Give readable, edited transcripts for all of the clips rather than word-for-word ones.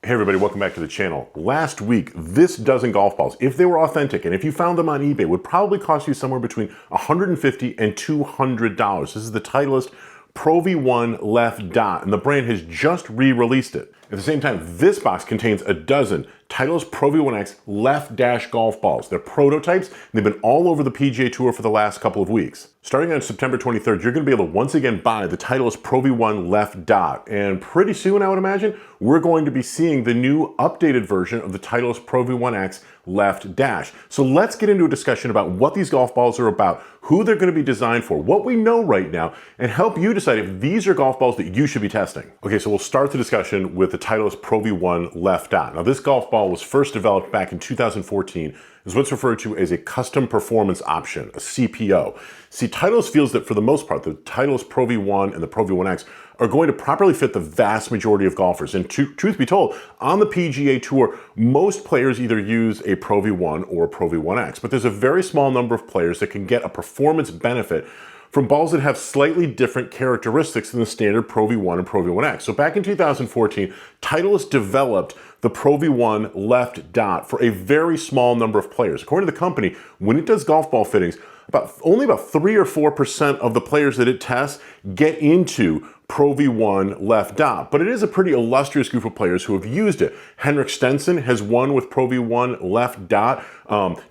Hey everybody, welcome back to the channel. Last week, this dozen golf balls, if they were authentic and if you found them on eBay, would probably cost you somewhere between $150 and $200. This is the Titleist Pro V1 Left Dot, and the brand has just re-released it. At the same time, this box contains a dozen Titleist Pro V1x Left Dash golf balls. They're prototypes, and they've been all over the PGA Tour for the last couple of weeks. Starting on September 23rd, you're going to be able to once again buy the Titleist Pro V1 Left Dot. And pretty soon, I would imagine, we're going to be seeing the new updated version of the Titleist Pro V1x Left Dash. So let's get into a discussion about what these golf balls are about, who they're going to be designed for, what we know right now, and help you decide if these are golf balls that you should be testing. Okay, so we'll start the discussion with the Titleist Pro V1 Left Dot. Now, this golf ball was first developed back in 2014 is what's referred to as a custom performance option, a CPO. See, Titleist feels that for the most part, the Titleist Pro V1 and the Pro V1x are going to properly fit the vast majority of golfers. And truth be told, on the PGA Tour, most players either use a Pro V1 or a Pro V1x, but there's a very small number of players that can get a performance benefit from balls that have slightly different characteristics than the standard Pro V1 and Pro V1x. So back in 2014, Titleist developed the Pro V1 Left Dot for a very small number of players. According to the company, when it does golf ball fittings, only about 3 or 4% of the players that it tests get into Pro V1 Left Dot, but it is a pretty illustrious group of players who have used it. Henrik Stenson has won with Pro V1 Left Dot.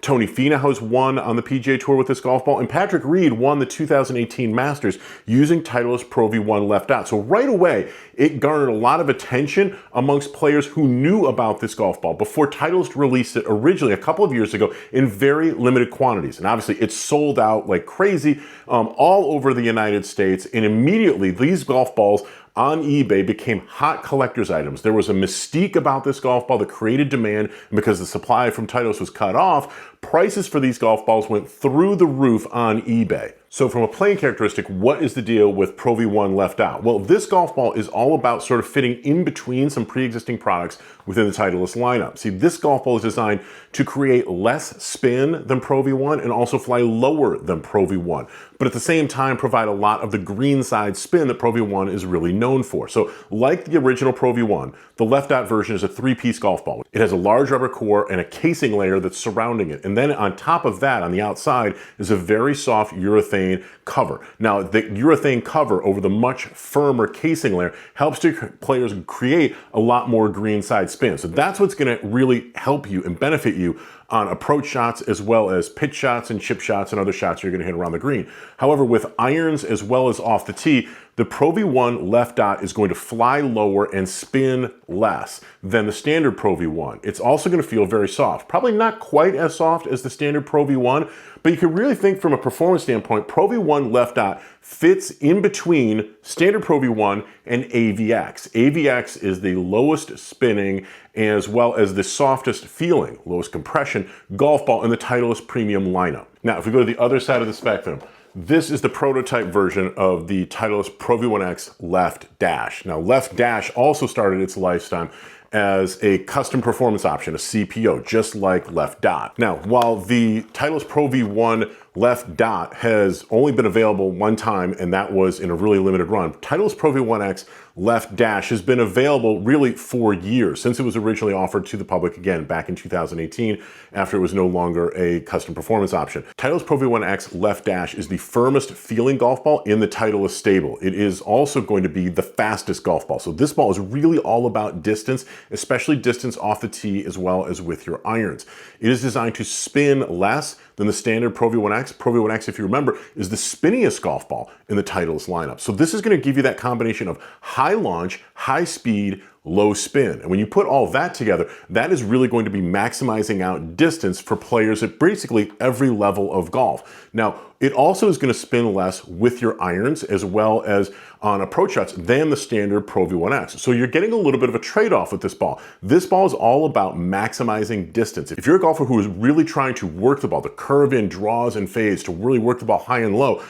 Tony Finau has won on the PGA Tour with this golf ball, and Patrick Reed won the 2018 Masters using Titleist Pro V1 Left Dot. So right away, it garnered a lot of attention amongst players who knew about this golf ball before Titleist released it originally a couple of years ago in very limited quantities. And obviously, it sold out like crazy all over the United States, and immediately these golf balls on eBay became hot collector's items. There was a mystique about this golf ball that created demand, and because the supply from Titleist was cut off, prices for these golf balls went through the roof on eBay. So from a playing characteristic, what is the deal with Pro V1 Left Dot? Well, this golf ball is all about sort of fitting in between some pre-existing products within the Titleist lineup. See, this golf ball is designed to create less spin than Pro V1 and also fly lower than Pro V1, but at the same time provide a lot of the green side spin that Pro V1 is really known for. So like the original Pro V1, the Left Dot version is a 3-piece golf ball. It has a large rubber core and a casing layer that's surrounding it. And then on top of that, on the outside, is a very soft urethane cover. Now, the urethane cover over the much firmer casing layer helps players create a lot more green side spin. So that's what's going to really help you and benefit you on approach shots as well as pitch shots and chip shots and other shots you're going to hit around the green. However, with irons as well as off the tee, the Pro V1 Left Dot is going to fly lower and spin less than the standard Pro V1. It's also going to feel very soft. Probably not quite as soft as the standard Pro V1, but you can really think from a performance standpoint, Pro V1 Left Dot fits in between standard Pro V1 and AVX. AVX is the lowest spinning as well as the softest feeling, lowest compression golf ball in the Titleist premium lineup. Now, if we go to the other side of the spectrum, this is the prototype version of the Titleist Pro V1x Left Dash. Now, Left Dash also started its lifetime as a custom performance option, a CPO, just like Left Dot. Now, while the Titleist Pro V1 Left Dot has only been available one time, and that was in a really limited run, Titleist Pro V1x Left Dash has been available really for years, since it was originally offered to the public again back in 2018 after it was no longer a custom performance option. Titleist Pro V1x Left Dash is the firmest feeling golf ball in the Titleist stable. It is also going to be the fastest golf ball. So this ball is really all about distance, especially distance off the tee as well as with your irons. It is designed to spin less than the standard Pro V1x. Pro V1x, if you remember, is the spinniest golf ball in the Titleist lineup. So this is going to give you that combination of high launch, high speed, low spin. And when you put all that together, that is really going to be maximizing out distance for players at basically every level of golf. Now, it also is going to spin less with your irons as well as on approach shots than the standard Pro V1x. So you're getting a little bit of a trade-off with this ball. This ball is all about maximizing distance. If you're a golfer who is really trying to work the ball, to curve in draws and fades, to really work the ball high and low,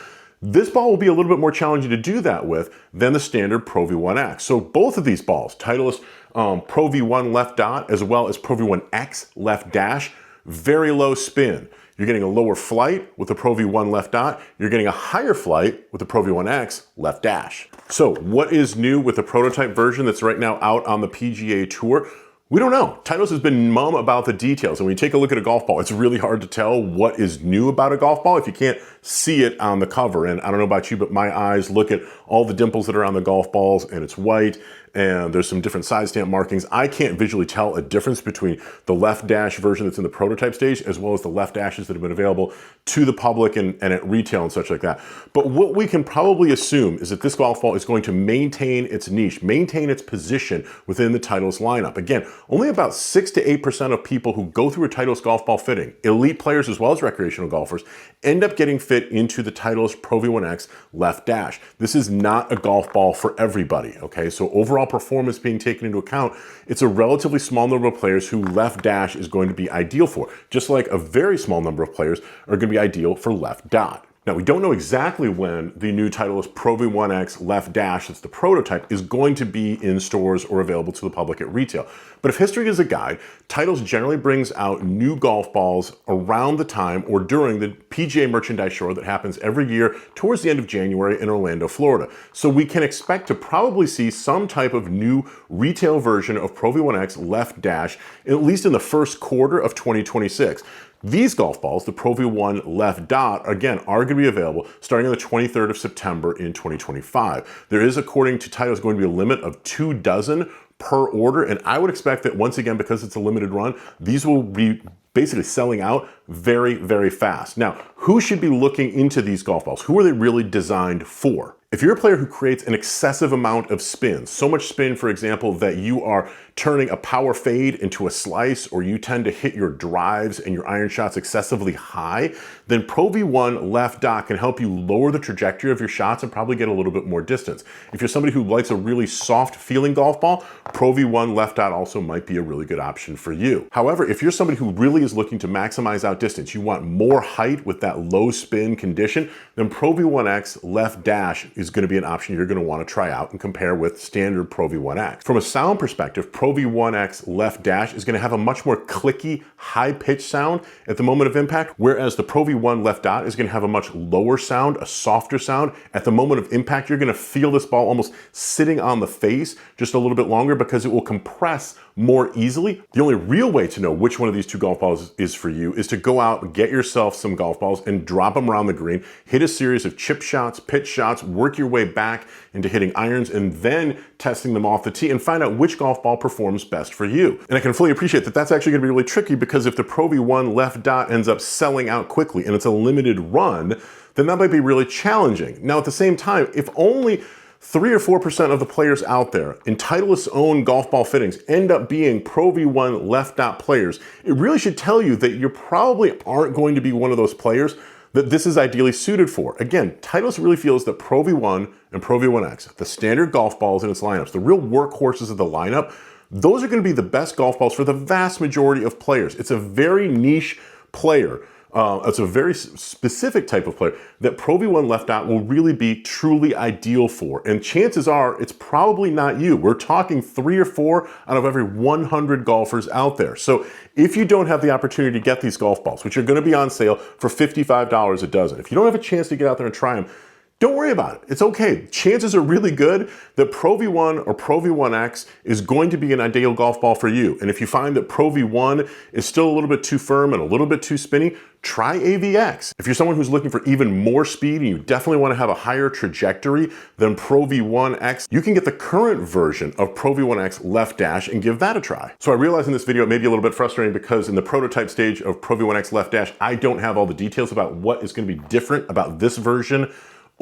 this ball will be a little bit more challenging to do that with than the standard Pro V1x. So both of these balls, Titleist Pro V1 Left Dot as well as Pro V1x Left Dash, very low spin. You're getting a lower flight with the Pro V1 Left Dot. You're getting a higher flight with the Pro V1x Left Dash. So what is new with the prototype version that's right now out on the PGA Tour? We don't know. Titleist has been mum about the details. And when you take a look at a golf ball, it's really hard to tell what is new about a golf ball if you can't see it on the cover. And I don't know about you, but my eyes look at all the dimples that are on the golf balls and it's white and there's some different side stamp markings. I can't visually tell a difference between the Left Dash version that's in the prototype stage as well as the Left Dashes that have been available to the public and at retail and such like that. But what we can probably assume is that this golf ball is going to maintain its niche, maintain its position within the Titleist lineup. Again, only about 6 to 8% of people who go through a Titleist golf ball fitting, elite players as well as recreational golfers, end up getting fit into the Titleist Pro V1x Left Dash. This is not a golf ball for everybody, okay? So overall performance being taken into account, it's a relatively small number of players who Left Dash is going to be ideal for, just like a very small number of players are going to be ideal for Left Dot. Now, we don't know exactly when the new Titleist Pro V1x Left Dash, that's the prototype, is going to be in stores or available to the public at retail. But if history is a guide, Titleist generally brings out new golf balls around the time or during the PGA merchandise show that happens every year towards the end of January in Orlando, Florida. So we can expect to probably see some type of new retail version of Pro V1x Left Dash, at least in the first quarter of 2026. These golf balls, the Pro V1 Left Dot, again, are going to be available starting on the 23rd of September in 2025. There is, according to Titleist, going to be a limit of 2 dozen per order, and I would expect that once again, because it's a limited run, these will be basically selling out very, very fast. Now, who should be looking into these golf balls? Who are they really designed for? If you're a player who creates an excessive amount of spin, so much spin, for example, that you are turning a power fade into a slice, or you tend to hit your drives and your iron shots excessively high, then Pro V1 Left Dot can help you lower the trajectory of your shots and probably get a little bit more distance. If you're somebody who likes a really soft feeling golf ball, Pro V1 Left Dot also might be a really good option for you. However, if you're somebody who really is looking to maximize out distance, you want more height with that low spin condition, then Pro V1x Left Dash is going to be an option you're going to want to try out and compare with standard Pro V1x. From a sound perspective, Pro V1x Left Dash is going to have a much more clicky, high-pitched sound at the moment of impact, whereas the Pro V1 Left Dot is going to have a much lower sound, a softer sound. At the moment of impact, you're going to feel this ball almost sitting on the face just a little bit longer because it will compress more easily. The only real way to know which one of these two golf balls is for you is to go out and get yourself some golf balls and drop them around the green, hit a series of chip shots, pitch shots, work your way back into hitting irons, and then testing them off the tee and find out which golf ball performs best for you. And I can fully appreciate that that's actually going to be really tricky, because if the Pro V1 Left Dot ends up selling out quickly and it's a limited run, then that might be really challenging. Now, at the same time, if only 3 or 4% of the players out there in Titleist's own golf ball fittings end up being Pro V1 Left Dot players, it really should tell you that you probably aren't going to be one of those players that this is ideally suited for. Again, Titleist really feels that Pro V1 and Pro V1x, the standard golf balls in its lineups, the real workhorses of the lineup, those are going to be the best golf balls for the vast majority of players. It's a very niche player. It's a very specific type of player that Pro V1 Left Dot will really be truly ideal for. And chances are it's probably not you. We're talking 3 or 4 out of every 100 golfers out there. So if you don't have the opportunity to get these golf balls, which are going to be on sale for $55 a dozen, if you don't have a chance to get out there and try them, don't worry about it. It's okay. Chances are really good that Pro V1 or Pro V1x is going to be an ideal golf ball for you. And if you find that Pro V1 is still a little bit too firm and a little bit too spinny, try AVX. If you're someone who's looking for even more speed and you definitely want to have a higher trajectory than Pro V1x, you can get the current version of Pro V1x Left Dash and give that a try. So I realize in this video it may be a little bit frustrating because in the prototype stage of Pro V1x Left Dash, I don't have all the details about what is going to be different about this version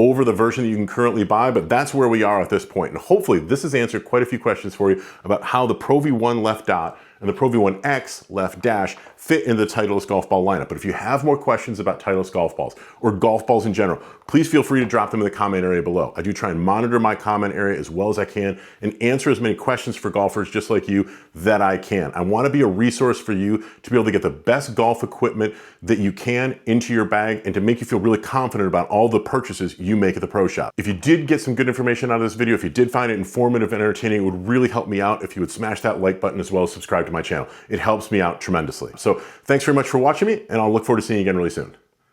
over the version that you can currently buy, but that's where we are at this point. And hopefully this has answered quite a few questions for you about how the Pro V1 Left Dot and the Pro V1x Left Dash fit in the Titleist golf ball lineup. But if you have more questions about Titleist golf balls or golf balls in general, please feel free to drop them in the comment area below. I do try and monitor my comment area as well as I can and answer as many questions for golfers just like you that I can. I want to be a resource for you to be able to get the best golf equipment that you can into your bag and to make you feel really confident about all the purchases you make at the Pro Shop. If you did get some good information out of this video, if you did find it informative and entertaining, it would really help me out if you would smash that like button as well as subscribe to my channel. It helps me out tremendously. So thanks very much for watching me, and I'll look forward to seeing you again really soon.